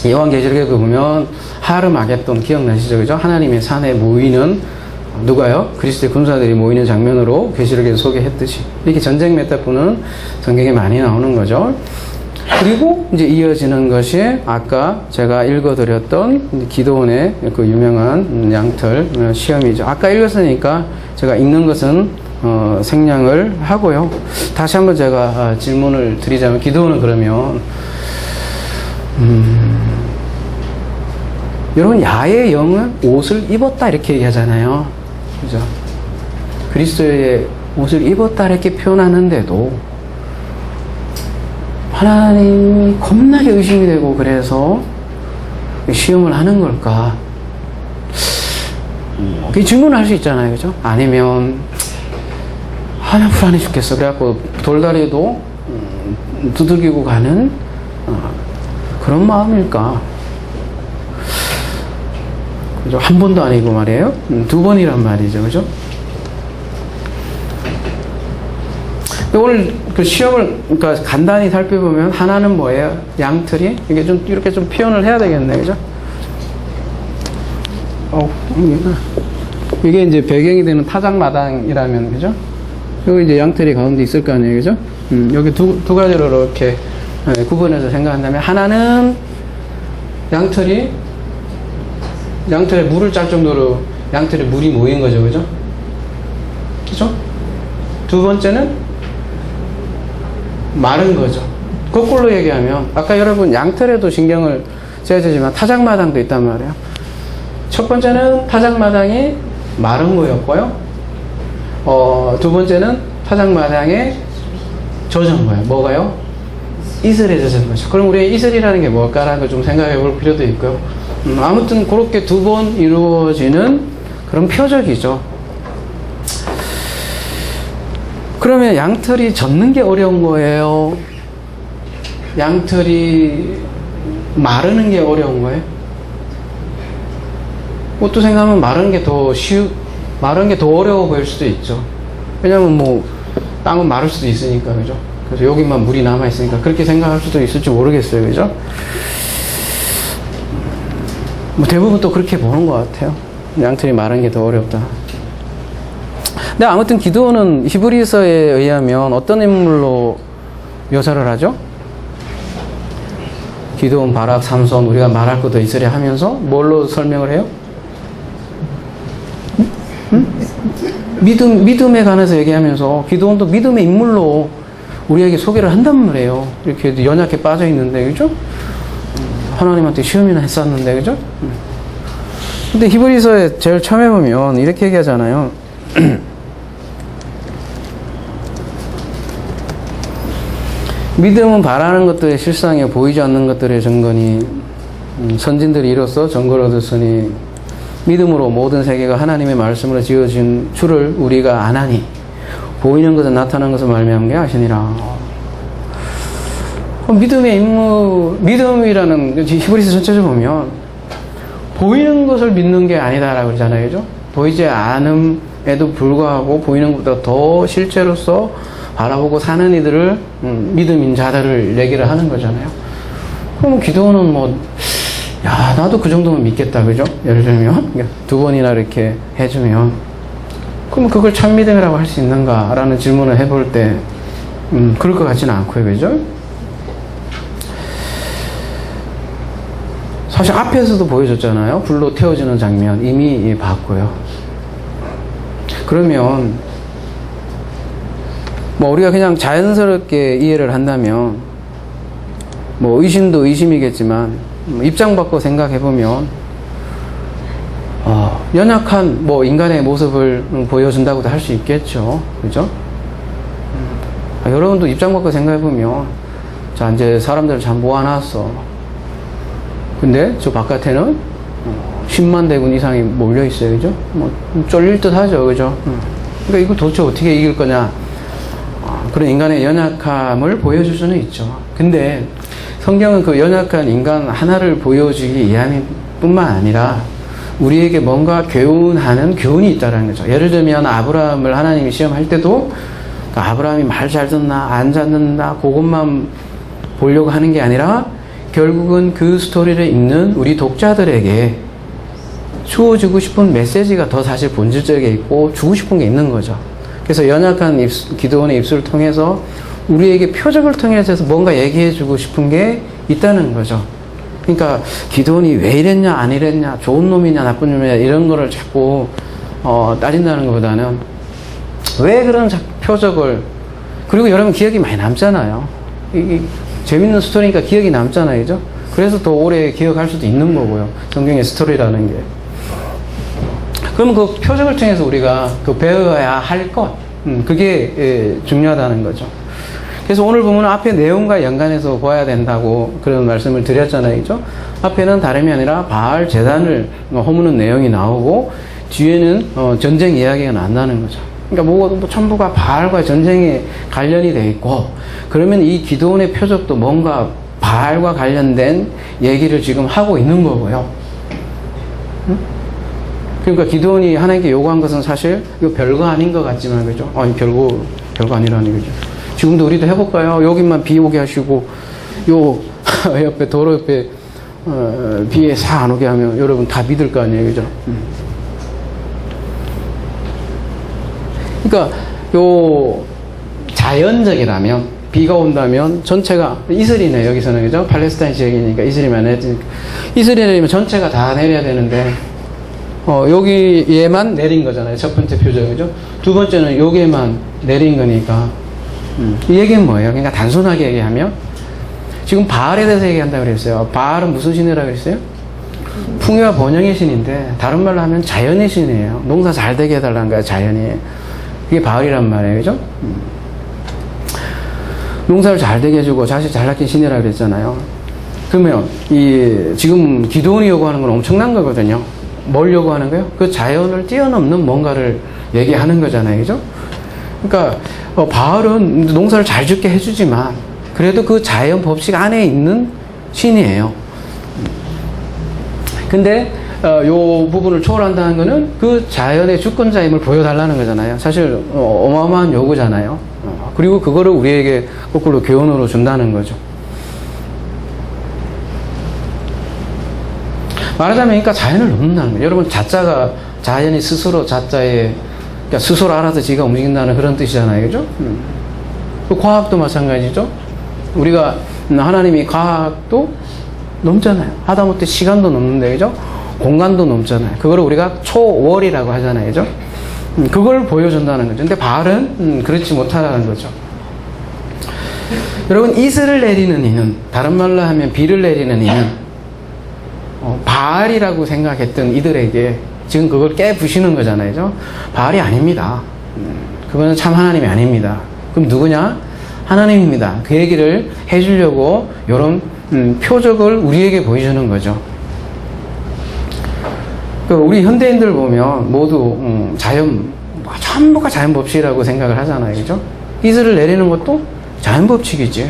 요한계시록에 보면 하르마겟돈 기억나시죠? 그죠? 하나님의 산에 모이는 누가요? 그리스도의 군사들이 모이는 장면으로 계시록에서 소개했듯이 이렇게 전쟁 메타포는 성경에 많이 나오는 거죠. 그리고 이제 이어지는 것이 아까 제가 읽어드렸던 기드온의 그 유명한 양털 시험이죠. 아까 읽었으니까 제가 읽는 것은 생략을 하고요. 다시 한번 제가 질문을 드리자면 기드온은 그러면 여러분 야의 영은 옷을 입었다 이렇게 얘기하잖아요. 그죠? 그리스도의 옷을 입었다 이렇게 표현하는데도 하나님이 겁나게 의심이 되고 그래서 시험을 하는 걸까? 그 질문을 할 수 있잖아요. 그죠? 아니면 나 불안해 죽겠어. 그래갖고 돌다리도 두들기고 가는 그런 마음일까? 그죠? 한 번도 아니고 말이에요. 두 번이란 말이죠. 그죠? 오늘 그 시험을, 그러니까 간단히 살펴보면 하나는 뭐예요? 양털이? 이게 좀, 이렇게 좀 표현을 해야 되겠네. 그죠? 이게 이제 배경이 되는 타작마당이라면, 그죠? 여기 이제 양털이 가운데 있을 거 아니에요. 그죠? 여기 두 가지로 이렇게 구분해서 생각한다면, 하나는 양털에 물을 짤 정도로 양털에 물이 모인 거죠. 그죠? 그죠? 두 번째는 마른 거죠. 거꾸로 얘기하면, 아까 여러분 양털에도 신경을 써야 되지만 타작마당도 있단 말이에요. 첫 번째는 타작마당이 마른 거였고요. 두 번째는 타작마당에 젖은 거예요. 뭐가요? 이슬에 젖은 거죠. 그럼 우리의 이슬이라는 게 뭘까라는 걸 좀 생각해 볼 필요도 있고요. 아무튼 그렇게 두 번 이루어지는 그런 표적이죠. 그러면 양털이 젖는 게 어려운 거예요? 양털이 마르는 게 어려운 거예요? 그것도 생각하면 마르는 게 더 어려워 보일 수도 있죠. 왜냐면 뭐 땅은 마를 수도 있으니까. 그죠? 그래서 여기만 물이 남아 있으니까 그렇게 생각할 수도 있을지 모르겠어요. 그죠? 뭐 대부분 또 그렇게 보는 것 같아요. 양털이 마른 게 더 어렵다. 근데 아무튼 기드온은 히브리서에 의하면 어떤 인물로 묘사를 하죠? 기드온, 바락, 삼손, 우리가 말할 것도 있으랴 하면서 뭘로 설명을 해요? 믿음에 관해서 얘기하면서 기드온도 믿음의 인물로 우리에게 소개를 한단 말이에요. 이렇게 연약해 빠져 있는데, 그죠? 하나님한테 시험이나 했었는데, 그죠? 근데 히브리서에 제일 처음에 보면 이렇게 얘기하잖아요. 믿음은 바라는 것들의 실상이요 보이지 않는 것들의 증거니 선진들이 이로써 증거를 얻었으니 믿음으로 모든 세계가 하나님의 말씀으로 지어진 줄을 우리가 아나니 보이는 것은 나타나는 것을 말미암은 게 아시니라. 믿음의 임무, 믿음이라는 히브리서 전체적으로 보면 보이는 것을 믿는 게 아니다라고 그러잖아요. 그죠? 보이지 않음에도 불구하고 보이는 것보다 더 실제로서 바라보고 사는 이들을 믿음인 자들을 얘기를 하는 거잖아요. 그럼 기도는 뭐, 야, 나도 그 정도면 믿겠다. 그죠? 예를 들면, 2번이나 이렇게 해주면. 그럼 그걸 참 믿음이라고 할 수 있는가라는 질문을 해볼 때, 그럴 것 같지는 않고요. 그죠? 사실 앞에서도 보여줬잖아요. 불로 태워지는 장면 이미 봤고요. 그러면 뭐 우리가 그냥 자연스럽게 이해를 한다면 뭐 의심도 의심이겠지만 입장 바꿔 생각해 보면 연약한 뭐 인간의 모습을 보여준다고도 할 수 있겠죠. 그죠? 여러분도 입장 바꿔 생각해 보면 자 이제 사람들 잘 모아놨어. 근데 저 바깥에는 10만 대군 이상이 몰려 있어요. 그죠? 뭐 쫄릴 듯 하죠. 그죠? 그러니까 이거 도대체 어떻게 이길 거냐? 그런 인간의 연약함을 보여줄 수는 있죠. 근데 성경은 그 연약한 인간 하나를 보여주기 위함일 뿐만 아니라 우리에게 뭔가 교훈하는 교훈이 있다는 거죠. 예를 들면 아브라함을 하나님이 시험할 때도 아브라함이 말 잘 듣나 안 잘 듣나 그것만 보려고 하는 게 아니라 결국은 그 스토리를 읽는 우리 독자들에게 주어주고 싶은 메시지가 더 사실 본질적에 있고 주고 싶은 게 있는 거죠. 그래서 연약한 기도원의 입술을 통해서 우리에게 표적을 통해서 뭔가 얘기해주고 싶은 게 있다는 거죠. 그러니까 기도원이 왜 이랬냐 안 이랬냐 좋은 놈이냐 나쁜 놈이냐 이런 거를 자꾸 따진다는 것보다는 왜 그런 표적을 그리고 여러분 기억이 많이 남잖아요. 재밌는 스토리니까 기억이 남잖아요. 그죠? 그래서 더 오래 기억할 수도 있는 거고요. 성경의 스토리라는 게. 그러면 그 표적을 통해서 우리가 그 배워야 할 것, 그게 중요하다는 거죠. 그래서 오늘 보면 앞에 내용과 연관해서 보아야 된다고 그런 말씀을 드렸잖아요. 그죠? 앞에는 다름이 아니라 바알 제단을 허무는 내용이 나오고 뒤에는 전쟁 이야기가 난다는 거죠. 그러니까 뭐 전부가 바알과 전쟁에 관련이 돼 있고 그러면 이 기도원의 표적도 뭔가 바알과 관련된 얘기를 지금 하고 있는 거고요. 그러니까 기도원이 하나님께 요구한 것은 사실 이거 별거 아닌 것 같지만 그죠? 아니 별거 아니라니 그죠? 지금도 우리도 해볼까요? 여기만 비 오게 하시고 요 옆에 도로 옆에 비에 사 안 오게 하면 여러분 다 믿을 거 아니에요, 그죠? 그러니까 요 자연적이라면 비가 온다면 전체가 이슬이네 여기서는 그죠? 팔레스타인 지역이니까 이슬이만 해지 이슬이 내리면 전체가 다 내려야 되는데 여기에만 내린 거잖아요. 첫 번째 표적 그죠? 두 번째는 여기에만 내린 거니까 이 얘기는 뭐예요? 그러니까 단순하게 얘기하면 지금 바알에 대해서 얘기한다고 그랬어요. 바알은 무슨 신이라고 그랬어요? 풍요와 번영의 신인데 다른 말로 하면 자연의 신이에요. 농사 잘 되게 해달라는 거야. 자연이. 그게 바알이란 말이에요. 그죠? 농사를 잘 되게 해주고 자식 잘 낳긴 신이라고 그랬잖아요. 그러면 지금 기도원이 요구하는 건 엄청난 거거든요. 뭘 요구하는 거예요? 그 자연을 뛰어넘는 뭔가를 얘기하는 거잖아요. 그죠? 그러니까 바알은 농사를 잘 짓게 해주지만 그래도 그 자연 법칙 안에 있는 신이에요. 근데 요 부분을 초월한다는 거는 그 자연의 주권자임을 보여달라는 거잖아요. 사실 어마어마한 요구잖아요. 그리고 그거를 우리에게 거꾸로 교훈으로 준다는 거죠. 말하자면 그러니까 자연을 넘는다는 거예요. 여러분 자연이 스스로 그러니까 스스로 알아서 지가 움직인다는 그런 뜻이잖아요. 그죠? 그 과학도 마찬가지죠. 우리가 하나님이 과학도 넘잖아요. 하다못해 시간도 넘는데 그죠? 공간도 넘잖아요. 그걸 우리가 초월이라고 하잖아요. 그죠? 그걸 보여준다는 거죠. 근데 바알은 그렇지 못하다는 거죠. 여러분 이슬을 내리는 이는 다른 말로 하면 비를 내리는 이는 바알이라고 생각했던 이들에게 지금 그걸 깨부시는 거잖아요. 그죠? 바알이 아닙니다. 그거는 참 하나님이 아닙니다. 그럼 누구냐? 하나님입니다. 그 얘기를 해주려고 이런 표적을 우리에게 보여주는 거죠. 우리 현대인들 보면 모두 자연 전부가 자연법칙이라고 생각을 하잖아요. 그죠? 이슬을 내리는 것도 자연법칙이지.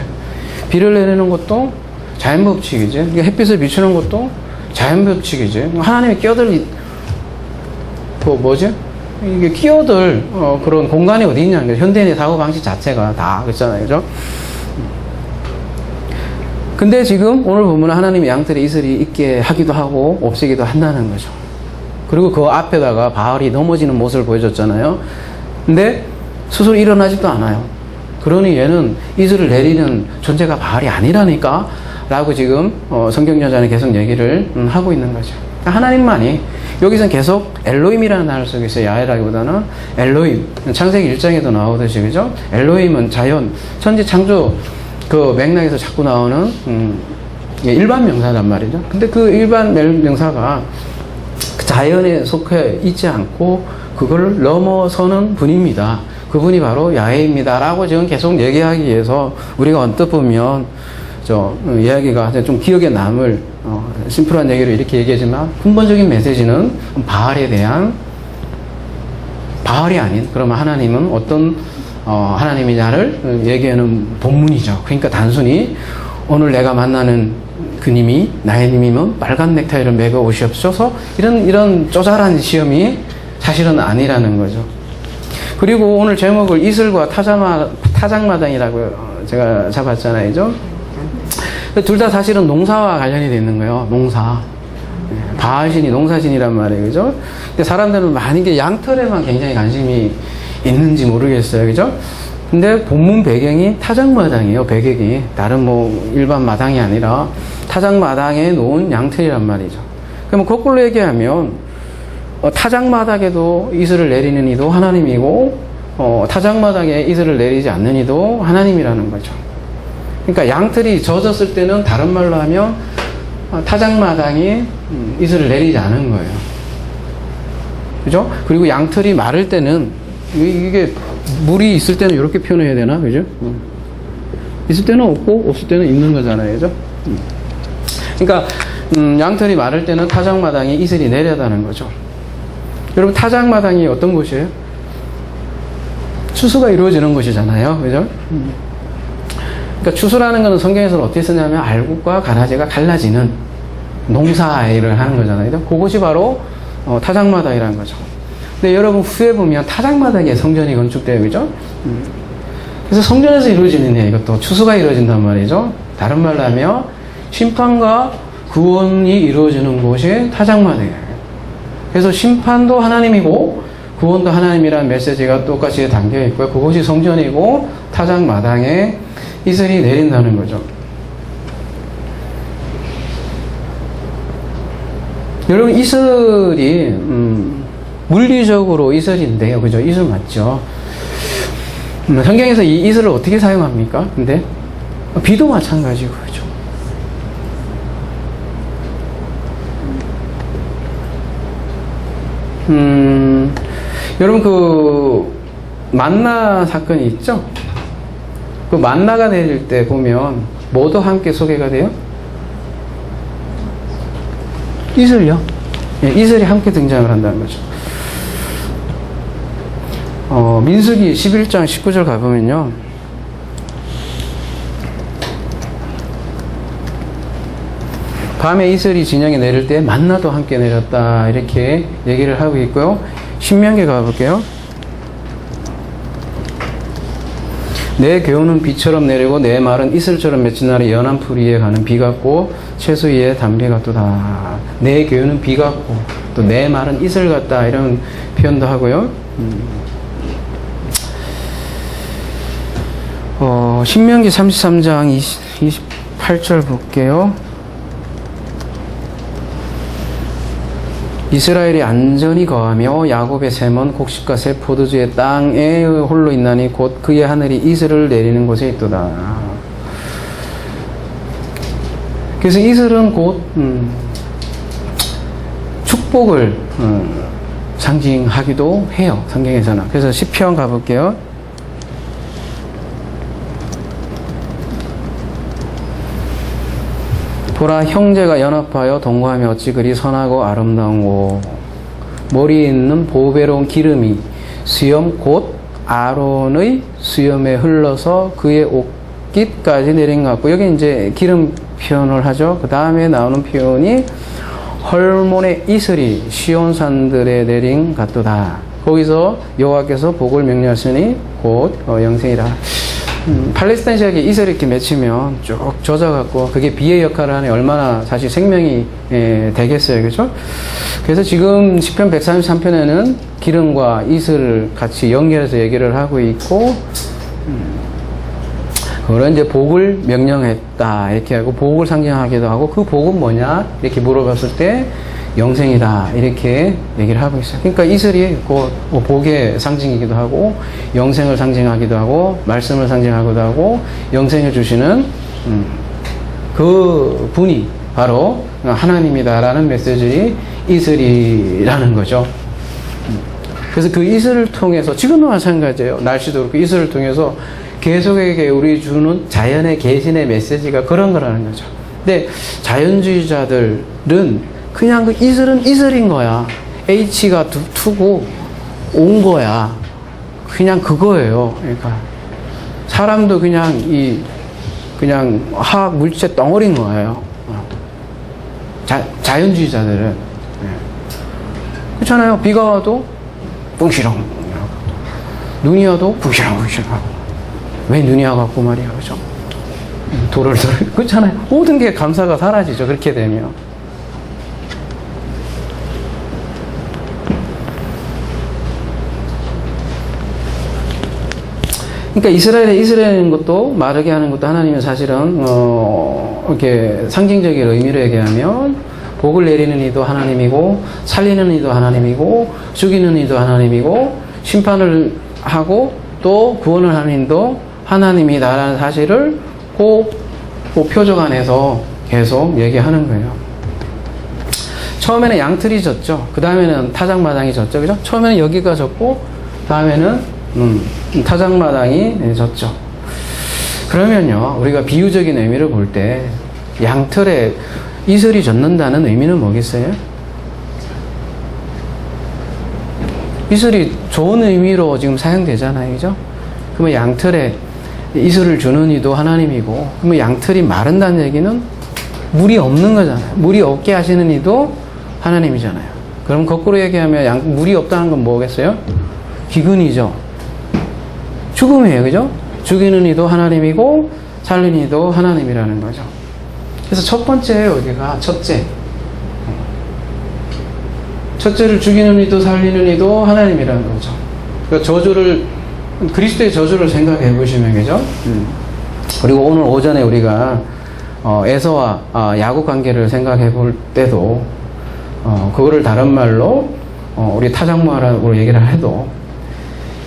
비를 내리는 것도 자연법칙이지. 햇빛을 비추는 것도 자연법칙이지. 하나님이 이게 끼어들 그런 공간이 어디 있냐는 거죠. 현대인의 사고방식 자체가 다 그렇잖아요. 그죠? 근데 지금 오늘 보면 하나님이 양털에 이슬이 있게 하기도 하고 없애기도 한다는 거죠. 그리고 그 앞에다가 바알이 넘어지는 모습을 보여줬잖아요. 근데 스스로 일어나지도 않아요. 그러니 얘는 이슬을 내리는 존재가 바알이 아니라니까 라고 지금 성경전자는 계속 얘기를 하고 있는 거죠. 하나님만이 여기서는 계속 엘로힘이라는 단어를 쓰고 있어요. 야훼라기보다는 엘로힘. 창세기 1장에도 나오듯이 그죠? 엘로힘은 자연, 천지 창조 그 맥락에서 자꾸 나오는 일반 명사란 말이죠. 근데 그 일반 명사가 그 자연에 속해 있지 않고 그걸 넘어서는 분입니다. 그분이 바로 야훼입니다. 라고 지금 계속 얘기하기 위해서 우리가 언뜻 보면 이야기가 좀 기억에 남을 심플한 얘기로 이렇게 얘기하지만 근본적인 메시지는 바알이 아닌 그러면 하나님은 어떤 하나님이냐를 얘기하는 본문이죠. 그러니까 단순히 오늘 내가 만나는 그님이 나의 님이면 빨간 넥타이를 매고 오시옵소서 이런 쪼잘한 시험이 사실은 아니라는 거죠. 그리고 오늘 제목을 이슬과 타작마당이라고 제가 잡았잖아요. 그죠? 둘 다 사실은 농사와 관련이 되어 있는 거예요. 농사. 바알신이 농사신이란 말이에요. 그죠? 근데 사람들은 만약에 양털에만 굉장히 관심이 있는지 모르겠어요. 그죠? 근데 본문 배경이 타작마당이에요. 배경이. 다른 일반 마당이 아니라 타작마당에 놓은 양털이란 말이죠. 그러면 거꾸로 얘기하면 타작마당에도 이슬을 내리는 이도 하나님이고 타작마당에 이슬을 내리지 않는 이도 하나님이라는 거죠. 그러니까 양털이 젖었을 때는 다른 말로 하면 타작마당이 이슬을 내리지 않은 거예요. 그죠? 그리고 양털이 마를 때는 이게 물이 있을 때는 이렇게 표현해야 되나? 그죠? 있을 때는 없고 없을 때는 있는 거잖아요. 그죠? 그러니까 양털이 마를 때는 타작마당에 이슬이 내려다는 거죠. 여러분 타작마당이 어떤 곳이에요? 추수가 이루어지는 곳이잖아요. 그죠? 그러니까 추수라는 것은 성경에서는 어떻게 쓰냐면 알곡과 가라지가 갈라지는 농사 일을 하는 거잖아요. 그것이 바로 타작마당이라는 거죠. 근데 여러분 후에 보면 타작마당에 성전이 건축돼요. 그죠? 그래서 성전에서 이루어지는 일, 이것도 추수가 이루어진단 말이죠. 다른 말로 하면 심판과 구원이 이루어지는 곳이 타작마당이에요. 그래서 심판도 하나님이고 구원도 하나님이라는 메시지가 똑같이 담겨 있고요. 그것이 성전이고 타작마당에 이슬이 내린다는 거죠. 여러분 이슬이 물리적으로 이슬인데요. 그죠? 이슬 맞죠? 성경에서 이 이슬을 어떻게 사용합니까? 근데 비도 마찬가지고 그죠? 여러분 그 만나 사건이 있죠? 그 만나가 내릴 때 보면 뭐도 함께 소개가 돼요? 이슬요. 예, 이슬이 함께 등장을 한다는 거죠. 민수기 11장 19절 가보면요. 밤에 이슬이 진영에 내릴 때 만나도 함께 내렸다 이렇게 얘기를 하고 있고요. 신명기 가볼게요. 내 교훈은 비처럼 내리고 내 말은 이슬처럼 맺힌 날에 연한 풀 위에 가는 비 같고 채수 위에 담비 같도다. 내 교훈은 비 같고 또 내 말은 이슬 같다 이런 표현도 하고요. 신명기 33장 28절 볼게요. 이스라엘이 안전히 거하며 야곱의 샘은 곡식과 새 포도주의 땅에 홀로 있나니 곧 그의 하늘이 이슬을 내리는 곳에 있도다. 그래서 이슬은 곧 축복을 상징하기도 해요. 성경에서는. 그래서 시편 가볼게요. 보라 형제가 연합하여 동거하며 어찌 그리 선하고 아름다운고 머리에 있는 보배로운 기름이 수염 곧 아론의 수염에 흘러서 그의 옷깃까지 내린 것 같고, 여기 이제 기름 표현을 하죠. 그 다음에 나오는 표현이 헐몬의 이슬이 시온산들에 내린 같도다. 거기서 여호와께서 복을 명령하시니 곧 영생이라. 팔레스타인 지역에 이슬 이렇게 맺히면 쭉 젖어갖고 그게 비의 역할을 하니 얼마나 사실 생명이 되겠어요. 그죠? 그래서 지금 시편 133편에는 기름과 이슬을 같이 연결해서 얘기를 하고 있고, 그런 이제 복을 명령했다 이렇게 하고, 복을 상징하기도 하고, 그 복은 뭐냐 이렇게 물어봤을 때 영생이다 이렇게 얘기를 하고 있어요. 그러니까 이슬이 곧 복의 상징이기도 하고, 영생을 상징하기도 하고, 말씀을 상징하기도 하고, 영생을 주시는 그 분이 바로 하나님이다라는 메시지 이슬이라는 거죠. 그래서 그 이슬을 통해서, 지금도 마찬가지예요. 날씨도 그렇고 이슬을 통해서 계속에게 우리 주는 자연의 계신의 메시지가 그런 거라는 거죠. 근데 자연주의자들은 그냥 그 이슬은 이슬인 거야. H가 투고 온 거야. 그냥 그거예요. 그러니까 사람도 그냥 그냥 화학 물질의 덩어리인 거예요. 자연주의자들은. 그렇잖아요. 비가 와도 뿡시렁, 눈이 와도 뿡시렁 왜 눈이 와갖고 말이야, 그죠? 돌을 그렇잖아요. 모든 게 감사가 사라지죠. 그렇게 되면. 그러니까 이스라엘인 것도 마르게 하는 것도 하나님은 사실은 이렇게 상징적인 의미로 얘기하면 복을 내리는 이도 하나님이고, 살리는 이도 하나님이고, 죽이는 이도 하나님이고, 심판을 하고 또 구원을 하는 이도 하나님이다라는 사실을 그 표적 안에서 계속 얘기하는 거예요. 처음에는 양틀이 졌죠. 그 다음에는 타작마당이 졌죠. 그죠? 처음에는 여기가 졌고, 다음에는 타작마당이 졌죠. 그러면요, 우리가 비유적인 의미를 볼 때 양틀에 이슬이 젖는다는 의미는 뭐겠어요? 이슬이 좋은 의미로 지금 사용되잖아요. 그죠? 그러면 양틀에 이슬을 주는 이도 하나님이고, 그러면 양틀이 마른다는 얘기는 물이 없는 거잖아요. 물이 없게 하시는 이도 하나님이잖아요. 그럼 거꾸로 얘기하면 물이 없다는 건 뭐겠어요? 기근이죠. 죽음이에요. 그죠? 죽이는 이도 하나님이고 살리는 이도 하나님이라는 거죠. 그래서 첫 번째예요. 여기가 첫째를 죽이는 이도 살리는 이도 하나님이라는 거죠. 그러니까 그리스도의 저주를 생각해 보시면, 그죠? 그리고 오늘 오전에 우리가 에서와 야곱 관계를 생각해 볼 때도 그거를 다른 말로 우리 타작마라고 얘기를 해도,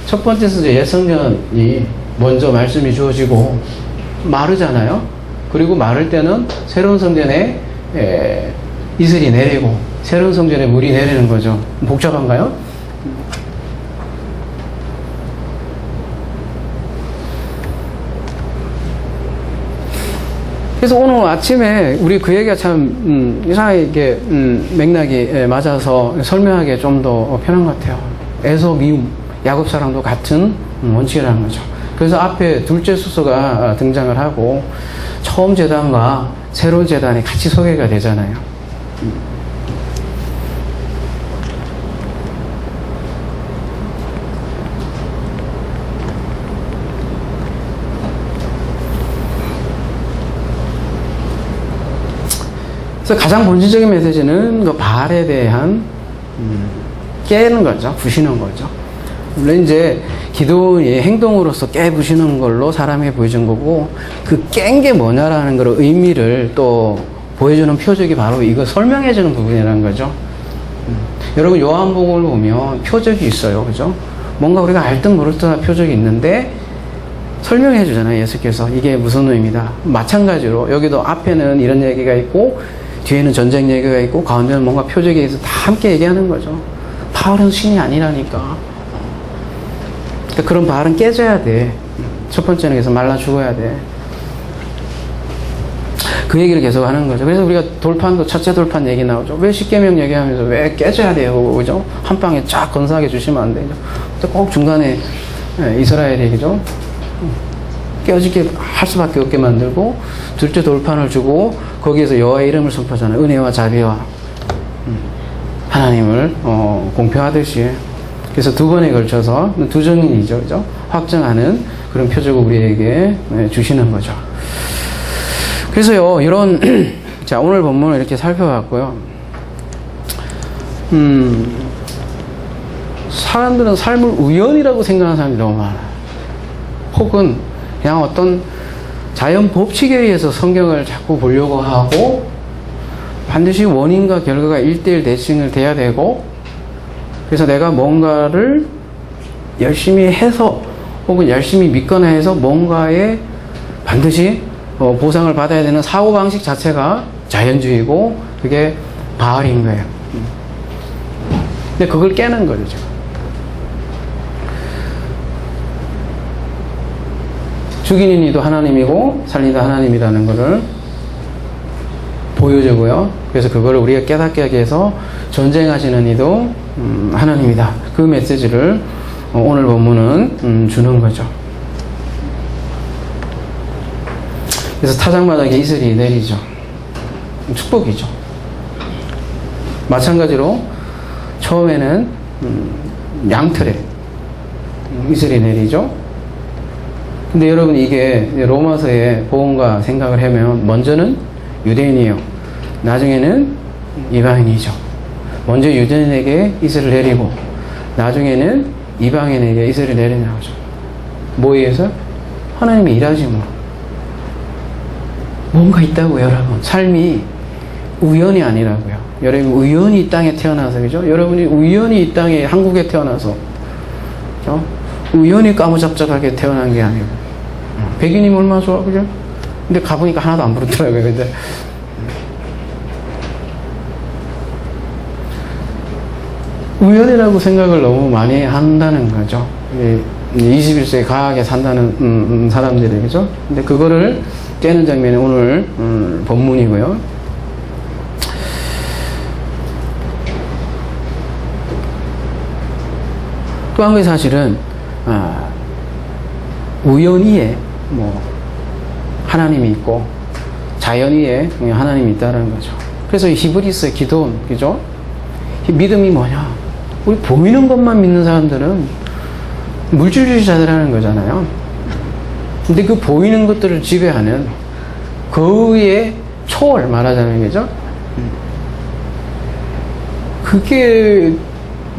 첫 번째는 이제 옛 성전이 먼저 말씀이 주어지고 마르잖아요. 그리고 마를 때는 새로운 성전에 이슬이 내리고 새로운 성전에 물이 내리는 거죠. 복잡한가요? 그래서 오늘 아침에 우리 그 얘기가 참 이상하게 맥락이 맞아서 설명하기 좀 더 편한 것 같아요. 에서 미움, 야곱 사랑도 같은 원칙이라는 거죠. 그래서 앞에 둘째 수소가 등장을 하고 처음 재단과 새로운 재단이 같이 소개가 되잖아요. 그래서 가장 본질적인 메시지는 그 바알에 대한 깨는 거죠. 부시는 거죠. 물론 이제 기도의 행동으로서 깨부시는 걸로 사람에게 보여준 거고, 그 깬 게 뭐냐라는 걸 의미를 또 보여주는 표적이 바로 이거 설명해주는 부분이라는 거죠. 여러분 요한복음을 보면 표적이 있어요. 그죠? 뭔가 우리가 알듯 모를듯한 표적이 있는데 설명해 주잖아요. 예수께서 이게 무슨 의미다. 마찬가지로 여기도 앞에는 이런 얘기가 있고 뒤에는 전쟁 얘기가 있고 가운데는 뭔가 표적에 있어서 다 함께 얘기하는 거죠. 바알은 신이 아니라니까. 그러니까 그런 바알은 깨져야 돼. 첫 번째는 그래서 말라 죽어야 돼. 그 얘기를 계속 하는 거죠. 그래서 우리가 돌판도 첫째 돌판 얘기 나오죠. 왜 십계명 얘기하면서 왜 깨져야 돼요? 그죠? 한 방에 쫙 건사하게 주시면 안 되죠. 꼭 중간에 이스라엘이 그죠? 깨어지게 할 수밖에 없게 만들고, 둘째 돌판을 주고 거기에서 여호와의 이름을 선포하잖아요. 은혜와 자비와 하나님을 공표하듯이. 그래서 두 번에 걸쳐서 두 증인이죠, 그죠? 확정하는 그런 표적을 우리에게 주시는 거죠. 그래서요, 이런 자, 오늘 본문을 이렇게 살펴봤고요. 사람들은 삶을 우연이라고 생각하는 사람이 너무 많아요. 혹은 그냥 어떤 자연 법칙에 의해서 성경을 자꾸 보려고 하고, 반드시 원인과 결과가 1:1 대칭을 돼야 되고, 그래서 내가 뭔가를 열심히 해서 혹은 열심히 믿거나 해서 뭔가에 반드시 보상을 받아야 되는 사고방식 자체가 자연주의고, 그게 바알인 거예요. 근데 그걸 깨는 거죠, 제가. 죽이는 이도 하나님이고 살리는 하나님이라는 것을 보여주고요. 그래서 그걸 우리가 깨닫게 하기 위해서 전쟁하시는 이도 하나님이다. 그 메시지를 오늘 본문은 주는 거죠. 그래서 타작마다 이슬이 내리죠. 축복이죠. 마찬가지로 처음에는 양털에 이슬이 내리죠. 근데 여러분, 이게 로마서의 복음과 생각을 하면 먼저는 유대인이에요. 나중에는 이방인이죠. 먼저 유대인에게 이슬을 내리고 나중에는 이방인에게 이슬을 내리냐고죠. 뭐에 의해서? 하나님이 일하지 뭐. 뭔가 있다고요, 여러분. 삶이 우연이 아니라고요. 여러분, 우연히 이 땅에 태어나서, 그죠? 여러분이 우연히 이 땅에, 한국에 태어나서, 그죠? 우연히 까무잡잡하게 태어난 게 아니고. 백인이면 얼마나 좋아, 그죠? 근데 가보니까 하나도 안 부르더라고요. 근데 우연이라고 생각을 너무 많이 한다는 거죠. 21세기 과하게 산다는 사람들이, 그죠? 근데 그거를 깨는 장면이 오늘 본문이고요. 또 한 가지 사실은 우연 위에 뭐 하나님이 있고 자연 위에 하나님이 있다는 거죠. 그래서 히브리서 기도원, 그죠? 믿음이 뭐냐? 우리 보이는 것만 믿는 사람들은 물질주의자들하는 거잖아요. 근데 그 보이는 것들을 지배하는 그의 초월 말하자면, 그죠? 그게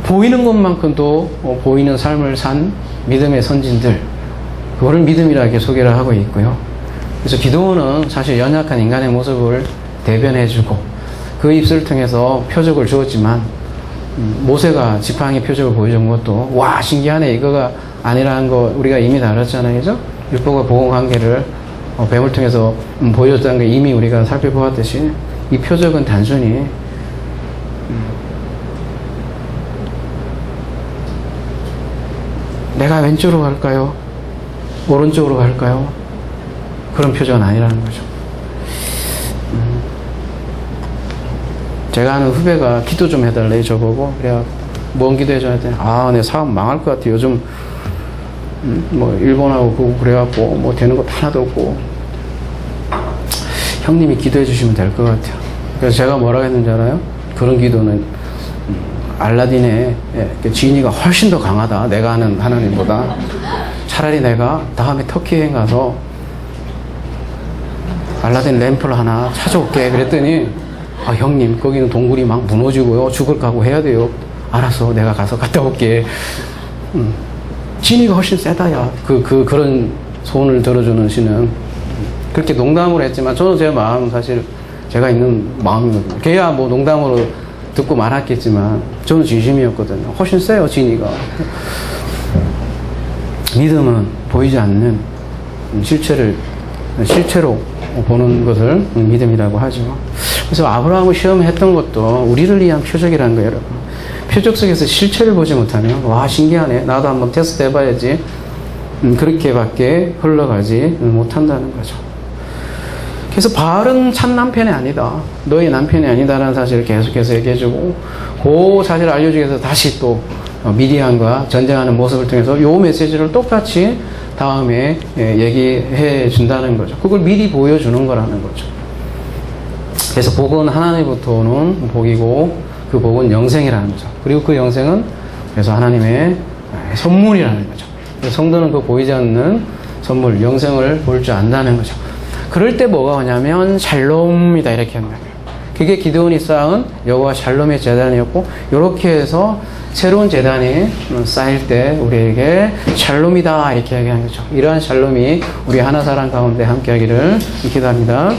보이는 것만큼도 보이는 삶을 산 믿음의 선진들, 그거를 믿음이라 이렇게 소개를 하고 있고요. 그래서 기도원은 사실 연약한 인간의 모습을 대변해주고 그 입술을 통해서 표적을 주었지만, 모세가 지팡이 표적을 보여준 것도 와 신기하네 이거가 아니라는 거 우리가 이미 다뤘잖아요, 그죠? 율법과 복음 관계를 뱀을 통해서 보여줬다는 거 이미 우리가 살펴보았듯이, 이 표적은 단순히 내가 왼쪽으로 갈까요? 오른쪽으로 갈까요? 그런 표적은 아니라는 거죠. 제가 아는 후배가 기도 좀 해달래 저보고, 그래야 뭔 기도해줘야 돼? 내 사업 망할 것 같아. 요즘 뭐 일본하고 그거 그래갖고 뭐 되는 것도 하나도 없고, 형님이 기도해 주시면 될 것 같아요. 그래서 제가 뭐라고 했는지 알아요? 그런 기도는 알라딘의 지니가 훨씬 더 강하다, 내가 아는 하나님보다. 차라리 내가 다음에 터키 여행 가서 알라딘 램프를 하나 찾아올게. 그랬더니 형님 거기는 동굴이 막 무너지고요, 죽을 각오 해야 돼요. 알았어, 내가 가서 갔다 올게. 지니가 훨씬 세다야. 그런 소원을 들어주는 신은. 그렇게 농담으로 했지만 저는 제 마음은 사실 제가 있는 마음이거든요. 걔야 뭐 농담으로 듣고 말았겠지만 저는 진심이었거든요. 훨씬 세요, 지니가. 믿음은 보이지 않는 실체로 보는 것을 믿음이라고 하죠. 그래서 아브라함을 시험했던 것도 우리를 위한 표적이라는 거예요, 여러분. 표적 속에서 실체를 보지 못하면 와 신기하네, 나도 한번 테스트 해봐야지, 그렇게밖에 흘러가지 못한다는 거죠. 그래서 바알은 참 남편이 아니다. 너희 남편이 아니다라는 사실을 계속해서 얘기해주고, 그 사실을 알려주기 위해서 다시 또 미디안과 전쟁하는 모습을 통해서 요 메시지를 똑같이 다음에 얘기해 준다는 거죠. 그걸 미리 보여주는 거라는 거죠. 그래서 복은 하나님부터 오는 복이고, 그 복은 영생이라는 거죠. 그리고 그 영생은 그래서 하나님의 선물이라는 거죠. 성도는 그 보이지 않는 선물, 영생을 볼 줄 안다는 거죠. 그럴 때 뭐가 오냐면 샬롬이다 이렇게 한다. 그게 기드온이 쌓은 여호와 샬롬의 제단이었고, 이렇게 해서 새로운 제단이 쌓일 때 우리에게 샬롬이다 이렇게 얘기하는 거죠. 이러한 샬롬이 우리 하나 사람 가운데 함께 하기를 기도합니다.